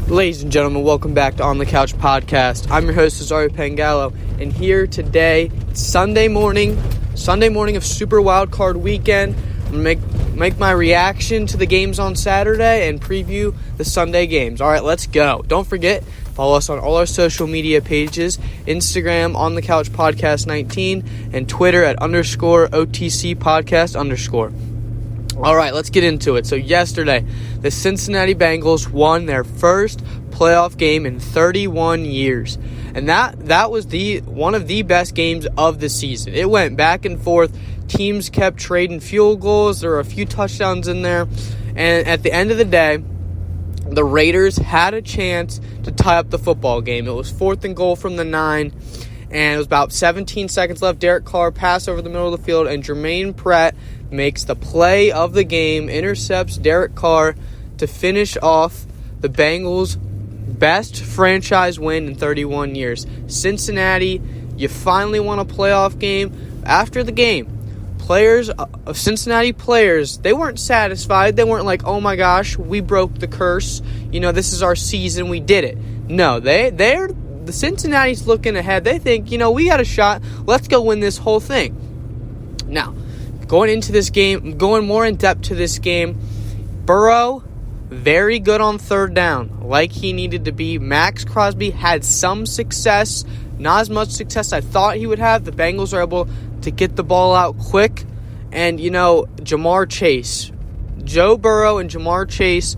Ladies and gentlemen, welcome back to On the Couch Podcast. I'm your host, Nazario Pangallo, and here today, Sunday morning of Super Wild Card Weekend. I'm going to make my reaction to the games on Saturday and preview the Sunday games. All right, let's go. Don't forget, follow us on all our social media pages, Instagram, On the Couch Podcast 19, and Twitter at _OTC Podcast _. All right, let's get into it. So yesterday, the Cincinnati Bengals won their first playoff game in 31 years. And that was one of the best games of the season. It went back and forth. Teams kept trading field goals. There were a few touchdowns in there. And at the end of the day, the Raiders had a chance to tie up the football game. It was 4th and goal from the 9. And it was about 17 seconds left. Derek Carr passed over the middle of the field, and Jermaine Pratt makes the play of the game, intercepts Derek Carr to finish off the Bengals' best franchise win in 31 years. Cincinnati, you finally won a playoff game. After the game, Cincinnati players, they weren't satisfied. They weren't like, oh my gosh, we broke the curse. This is our season. We did it. No, the Cincinnati's looking ahead. They think, we got a shot. Let's go win this whole thing. Now, going into this game, going more in depth to this game, Burrow, very good on third down, like he needed to be. Max Crosby had some success, not as much success I thought he would have. The Bengals are able to get the ball out quick. And, Jamar Chase, Joe Burrow and Jamar Chase,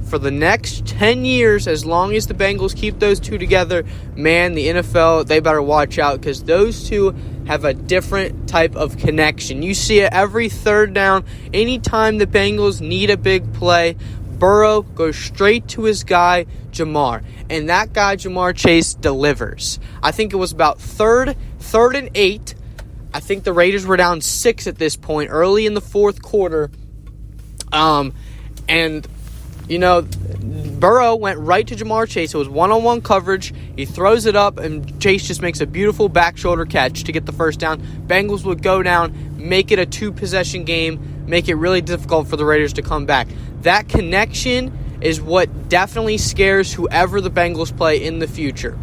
for the next 10 years, as long as the Bengals keep those two together, man, the NFL, they better watch out because those two have a different type of connection. You see it every third down. Anytime the Bengals need a big play, Burrow goes straight to his guy, Jamar. And that guy, Jamar Chase, delivers. I think it was about third and 8. I think the Raiders were down 6 at this point, early in the fourth quarter. Burrow went right to Jamar Chase. It was one-on-one coverage. He throws it up, and Chase just makes a beautiful back shoulder catch to get the first down. Bengals would go down, make it a 2-possession game, make it really difficult for the Raiders to come back. That connection is what definitely scares whoever the Bengals play in the future.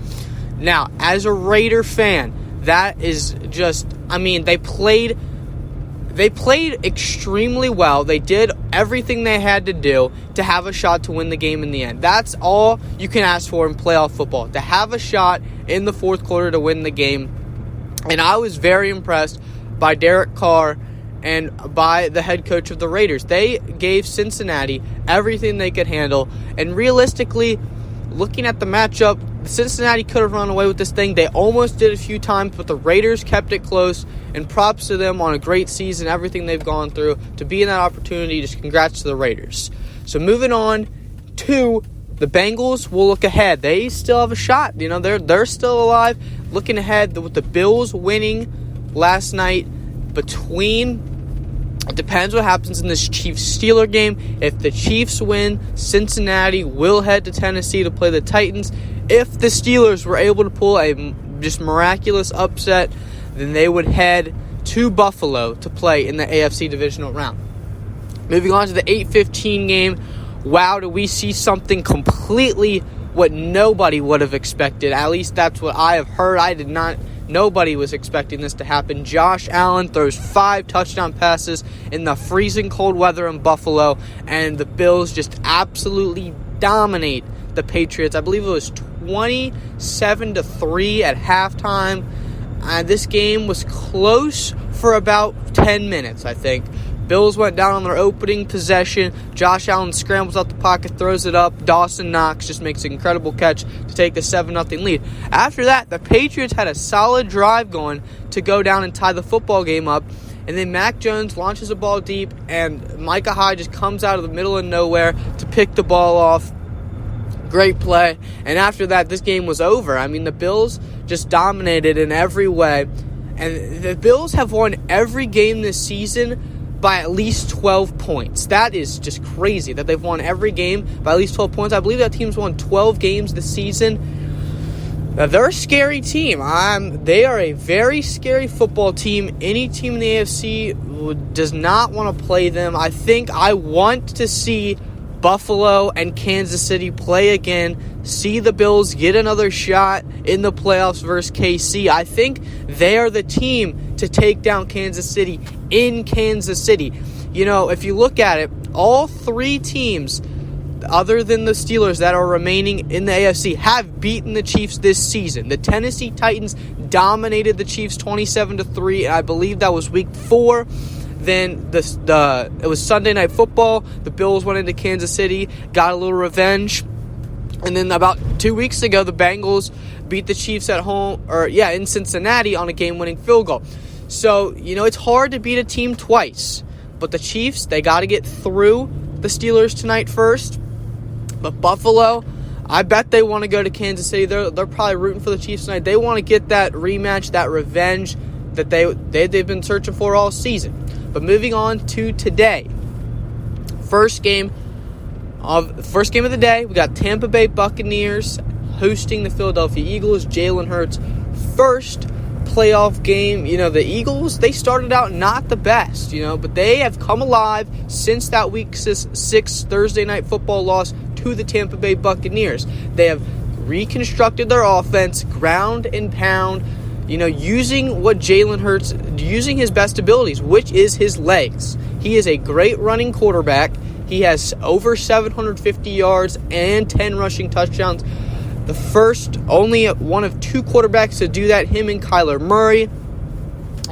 Now, as a Raider fan, that is just, they played extremely well. They did everything they had to do to have a shot to win the game in the end. That's all you can ask for in playoff football, to have a shot in the fourth quarter to win the game. And I was very impressed by Derek Carr and by the head coach of the Raiders. They gave Cincinnati everything they could handle. And realistically, looking at the matchup, Cincinnati could have run away with this thing. They almost did a few times, but the Raiders kept it close. And props to them on a great season, everything they've gone through. To be in that opportunity, just congrats to the Raiders. So moving on to the Bengals, we'll look ahead. They still have a shot. They're still alive. Looking ahead with the Bills winning last night it depends what happens in this Chiefs-Steelers game. If the Chiefs win, Cincinnati will head to Tennessee to play the Titans. If the Steelers were able to pull a just miraculous upset, then they would head to Buffalo to play in the AFC divisional round. Moving on to the 8:15 game. Wow, do we see something completely what nobody would have expected. At least that's what I have heard. Nobody was expecting this to happen. Josh Allen throws 5 touchdown passes in the freezing cold weather in Buffalo, and the Bills just absolutely dominate the Patriots. I believe it was 27-3 at halftime. This game was close for about 10 minutes, I think. Bills went down on their opening possession. Josh Allen scrambles out the pocket, throws it up. Dawson Knox just makes an incredible catch to take the 7-0 lead. After that, the Patriots had a solid drive going to go down and tie the football game up. And then Mac Jones launches a ball deep, and Micah Hyde just comes out of the middle of nowhere to pick the ball off. Great play. And after that, this game was over. The Bills just dominated in every way. And the Bills have won every game this season by at least 12 points. That is just crazy that they've won every game by at least 12 points. I believe that team's won 12 games this season. Now, they're a scary team. They are a very scary football team. Any team in the AFC does not want to play them. I think I want to see Buffalo and Kansas City play again. See the Bills get another shot in the playoffs versus KC. I think they are the team to take down Kansas City in Kansas City. You know, if you look at it, all three teams, other than the Steelers that are remaining in the AFC, have beaten the Chiefs this season. The Tennessee Titans dominated the Chiefs 27-3. I believe that was week 4. Then it was Sunday Night Football. The Bills went into Kansas City, got a little revenge. And then about 2 weeks ago, the Bengals beat the Chiefs at home, in Cincinnati on a game-winning field goal. So, you know, it's hard to beat a team twice. But the Chiefs, they got to get through the Steelers tonight first. But Buffalo, I bet they want to go to Kansas City. They're probably rooting for the Chiefs tonight. They want to get that rematch, that revenge that they've been searching for all season. But moving on to today, first game of the day, we got Tampa Bay Buccaneers hosting the Philadelphia Eagles. Jalen Hurts' first playoff game. You know, the Eagles, they started out not the best, but they have come alive since that week 6 Thursday Night Football loss to the Tampa Bay Buccaneers. They have reconstructed their offense, ground and pound, using what Jalen Hurts, using his best abilities, which is his legs. He is a great running quarterback. He has over 750 yards and 10 rushing touchdowns. The first, only one of 2 quarterbacks to do that, him and Kyler Murray.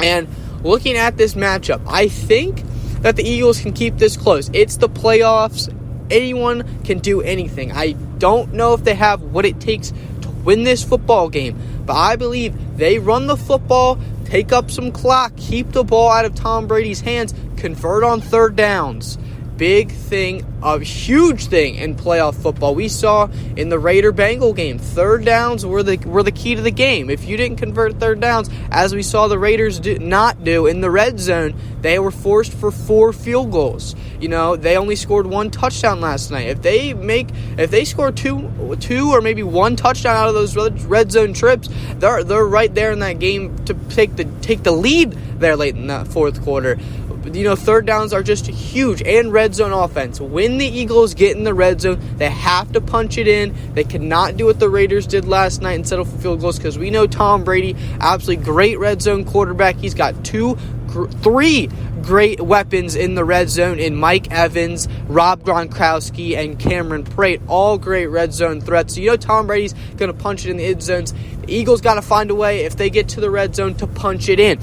And looking at this matchup, I think that the Eagles can keep this close. It's the playoffs. Anyone can do anything. I don't know if they have what it takes to win this football game, but I believe they run the football, take up some clock, keep the ball out of Tom Brady's hands, convert on third downs. Big thing, a huge thing in playoff football. We saw in the Raider-Bengal game, third downs were the key to the game. If you didn't convert third downs, as we saw the Raiders not do in the red zone, they were forced for 4 field goals. They only scored 1 touchdown last night. If they score two or maybe 1 touchdown out of those red zone trips, they're right there in that game to take the lead there late in the fourth quarter. Third downs are just huge, and red zone offense. When the Eagles get in the red zone, they have to punch it in. They cannot do what the Raiders did last night and settle for field goals, because we know Tom Brady, absolutely great red zone quarterback. He's got 3 great weapons in the red zone in Mike Evans, Rob Gronkowski, and Cameron Brate, all great red zone threats. So Tom Brady's going to punch it in the end zones. The Eagles got to find a way, if they get to the red zone, to punch it in.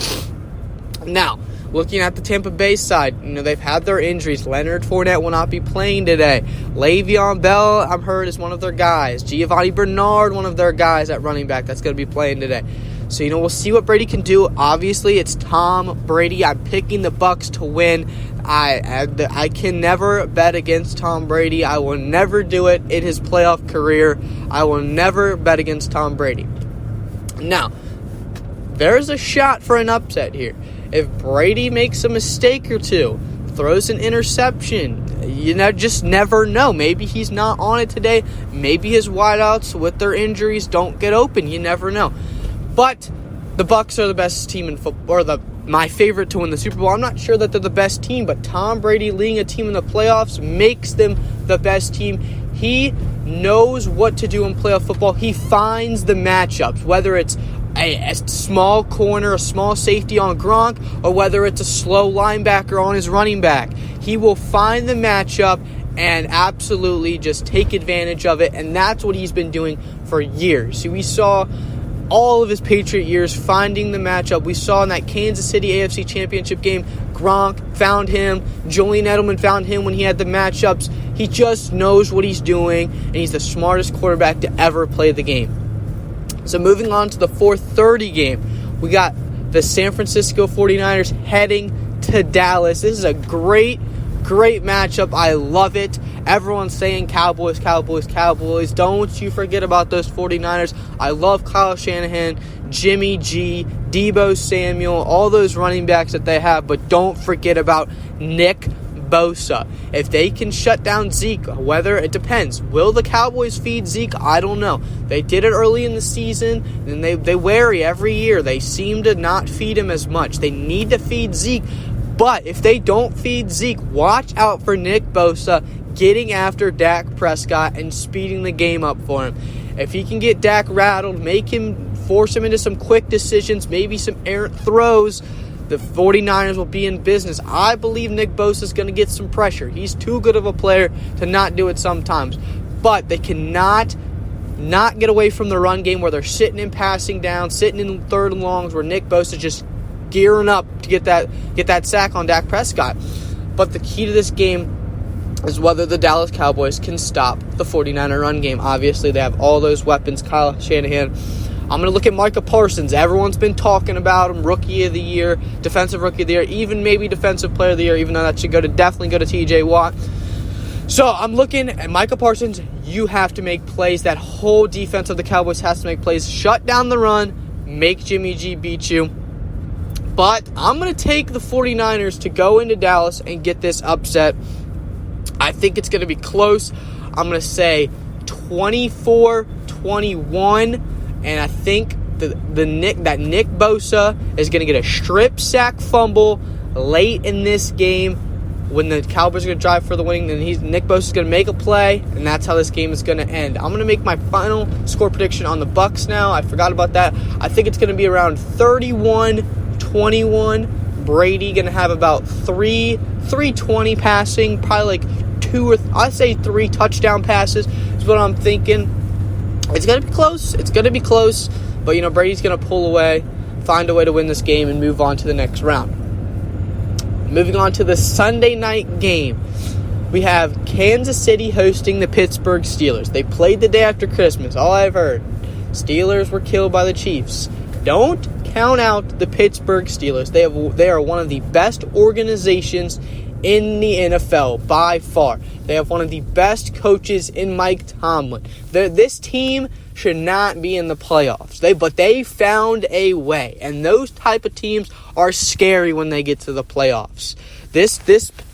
Now, looking at the Tampa Bay side, they've had their injuries. Leonard Fournette will not be playing today. Le'Veon Bell, I'm heard, is one of their guys. Giovanni Bernard, one of their guys at running back, that's going to be playing today. So, we'll see what Brady can do. Obviously, it's Tom Brady. I'm picking the Bucs to win. I can never bet against Tom Brady. I will never do it in his playoff career. I will never bet against Tom Brady. Now, there's a shot for an upset here. If Brady makes a mistake or two, throws an interception, just never know. Maybe he's not on it today. Maybe his wideouts with their injuries don't get open. You never know. But the Bucs are the best team in football, or my favorite to win the Super Bowl. I'm not sure that they're the best team, but Tom Brady leading a team in the playoffs makes them the best team. He knows what to do in playoff football. He finds the matchups, whether it's a small corner, a small safety on Gronk, or whether it's a slow linebacker on his running back. He will find the matchup and absolutely just take advantage of it, and that's what he's been doing for years. We saw all of his Patriot years finding the matchup. We saw in that Kansas City AFC Championship game, Gronk found him, Julian Edelman found him when he had the matchups. He just knows what he's doing, and he's the smartest quarterback to ever play the game. So moving on to the 4:30 game, we got the San Francisco 49ers heading to Dallas. This is a great matchup. I love it. Everyone's saying Cowboys, Cowboys, Cowboys. Don't you forget about those 49ers. I love Kyle Shanahan, Jimmy G, Deebo Samuel, all those running backs that they have, but don't forget about Nick Bosa. If they can shut down Zeke, whether it depends. Will the Cowboys feed Zeke? I don't know. They did it early in the season, and they vary every year. They seem to not feed him as much. They need to feed Zeke. But if they don't feed Zeke, watch out for Nick Bosa getting after Dak Prescott and speeding the game up for him. If he can get Dak rattled, force him into some quick decisions, maybe some errant throws, the 49ers will be in business. I believe Nick Bosa is going to get some pressure. He's too good of a player to not do it sometimes. But they cannot not get away from the run game where they're sitting and passing down, sitting in third and longs where Nick Bosa is just gearing up to get that sack on Dak Prescott. But the key to this game is whether the Dallas Cowboys can stop the 49er run game. Obviously, they have all those weapons. Kyle Shanahan. I'm going to look at Micah Parsons. Everyone's been talking about him. Rookie of the year, defensive rookie of the year, even maybe defensive player of the year, even though that should definitely go to TJ Watt. So I'm looking at Micah Parsons. You have to make plays. That whole defense of the Cowboys has to make plays. Shut down the run. Make Jimmy G beat you. But I'm going to take the 49ers to go into Dallas and get this upset. I think it's going to be close. I'm going to say 24-21. And I think that Nick Bosa is going to get a strip sack fumble late in this game when the Cowboys are going to drive for the winning. Then Nick Bosa is going to make a play, and that's how this game is going to end. I'm going to make my final score prediction on the Bucs now. I forgot about that. I think it's going to be around 31-21. Brady going to have about 320 passing, probably like three touchdown passes is what I'm thinking. It's going to be close. But, Brady's going to pull away, find a way to win this game, and move on to the next round. Moving on to the Sunday night game. We have Kansas City hosting the Pittsburgh Steelers. They played the day after Christmas. All I've heard, Steelers were killed by the Chiefs. Don't count out the Pittsburgh Steelers. They are one of the best organizations in the NFL by far. They have one of the best coaches in Mike Tomlin. This team should not be in the playoffs. But they found a way. And those type of teams are scary when they get to the playoffs. This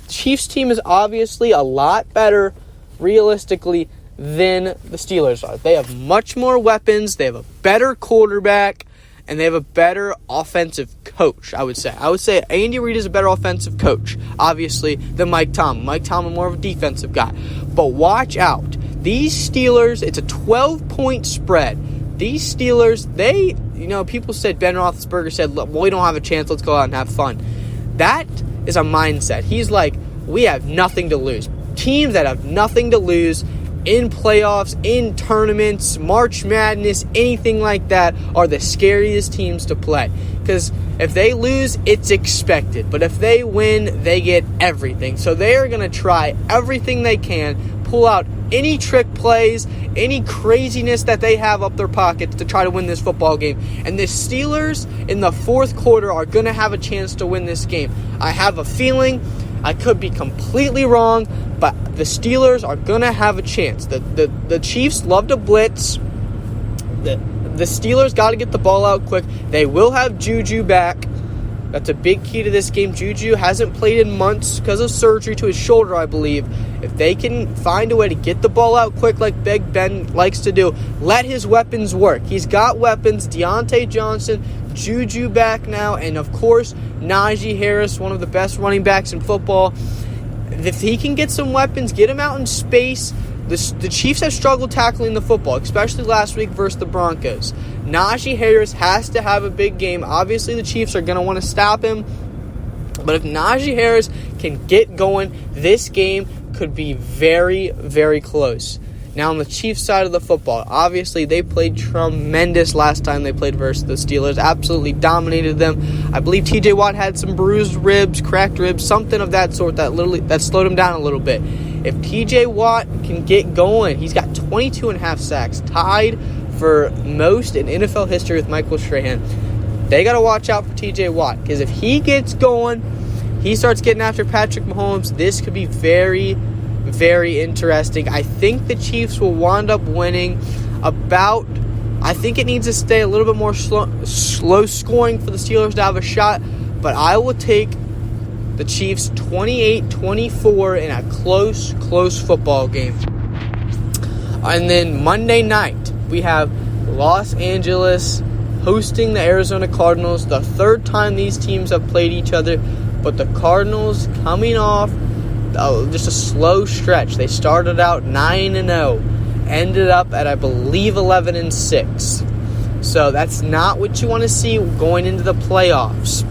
Chiefs team is obviously a lot better, realistically, than the Steelers are. They have much more weapons. They have a better quarterback. And they have a better offensive coach, I would say. I would say Andy Reid is a better offensive coach, obviously, than Mike Tomlin. Mike Tomlin more of a defensive guy. But watch out. These Steelers, it's a 12-point spread. These Steelers, people said, Ben Roethlisberger said, look, we don't have a chance. Let's go out and have fun. That is a mindset. He's like, we have nothing to lose. Teams that have nothing to lose in playoffs, in tournaments, March Madness, anything like that, are the scariest teams to play. Because if they lose, it's expected. But if they win, they get everything. So they are going to try everything they can, pull out any trick plays, any craziness that they have up their pockets to try to win this football game. And the Steelers in the fourth quarter are going to have a chance to win this game. I have a feeling. I could be completely wrong, but the Steelers are going to have a chance. The Chiefs love to blitz. The Steelers got to get the ball out quick. They will have Juju back. That's a big key to this game. Juju hasn't played in months because of surgery to his shoulder, I believe. If they can find a way to get the ball out quick like Big Ben likes to do, let his weapons work. He's got weapons. Deontay Johnson, Juju back now, and of course, Najee Harris, one of the best running backs in football. If he can get some weapons, get him out in space. The Chiefs have struggled tackling the football, especially last week versus the Broncos. Najee Harris has to have a big game. Obviously, the Chiefs are going to want to stop him. But if Najee Harris can get going, this game could be very, very close. Now, on the Chiefs side of the football, obviously, they played tremendous last time they played versus the Steelers. Absolutely dominated them. I believe TJ Watt had some bruised ribs, cracked ribs, something of that sort that slowed him down a little bit. If TJ Watt can get going, he's got 22.5 sacks, tied for most in NFL history with Michael Strahan. They got to watch out for TJ Watt, because if he gets going, he starts getting after Patrick Mahomes, this could be very, very interesting. I think the Chiefs will wind up winning I think it needs to stay a little bit more slow scoring for the Steelers to have a shot, but I will take the Chiefs 28-24 in a close football game. And then Monday night, we have Los Angeles hosting the Arizona Cardinals. The third time these teams have played each other, but the Cardinals coming off just a slow stretch. They started out 9-0, ended up at, I believe, 11-6. So that's not what you want to see going into the playoffs.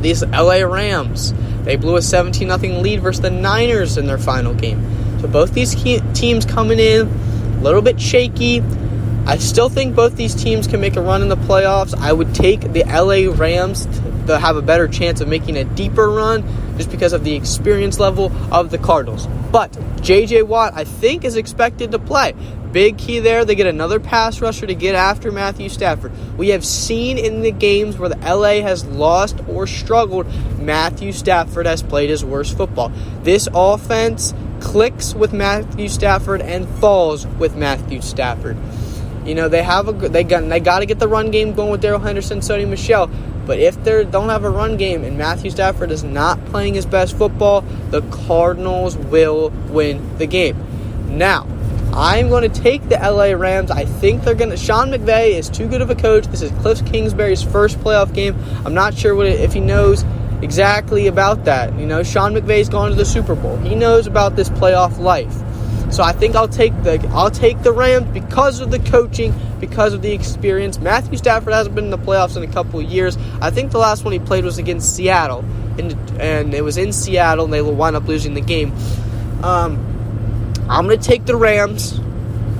These LA Rams, they blew a 17-0 lead versus the Niners in their final game. So both these teams coming in a little bit shaky. I still think both these teams can make a run in the playoffs. I would take the LA Rams to have a better chance of making a deeper run just because of the experience level of the Cardinals. But J.J. Watt, I think, is expected to play. Big key there. They get another pass rusher to get after Matthew Stafford. We have seen in the games where the LA has lost or struggled, Matthew Stafford has played his worst football. This offense clicks with Matthew Stafford and falls with Matthew Stafford. You know, they got to get the run game going with Darrell Henderson, Sony Michel. But if they don't have a run game and Matthew Stafford is not playing his best football, the Cardinals will win the game. Now, I'm going to take the LA Rams. I think they're going to... Sean McVay is too good of a coach. This is Cliff Kingsbury's first playoff game. I'm not sure if he knows exactly about that. You know, Sean McVay's gone to the Super Bowl. He knows about this playoff life. So I think I'll take the Rams because of the coaching, because of the experience. Matthew Stafford hasn't been in the playoffs in a couple of years. I think the last one he played was against Seattle, and it was in Seattle, and they wound up losing the game. I'm going to take the Rams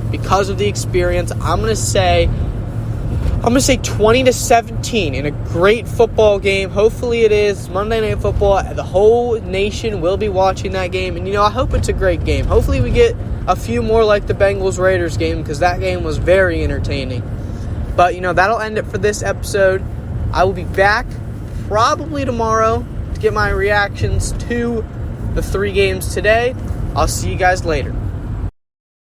because of the experience. I'm going to say 20-17 in a great football game. Hopefully it is Monday Night Football. The whole nation will be watching that game. And, I hope it's a great game. Hopefully we get a few more like the Bengals-Raiders game because that game was very entertaining. But, that'll end it for this episode. I will be back probably tomorrow to get my reactions to the 3 games today. I'll see you guys later.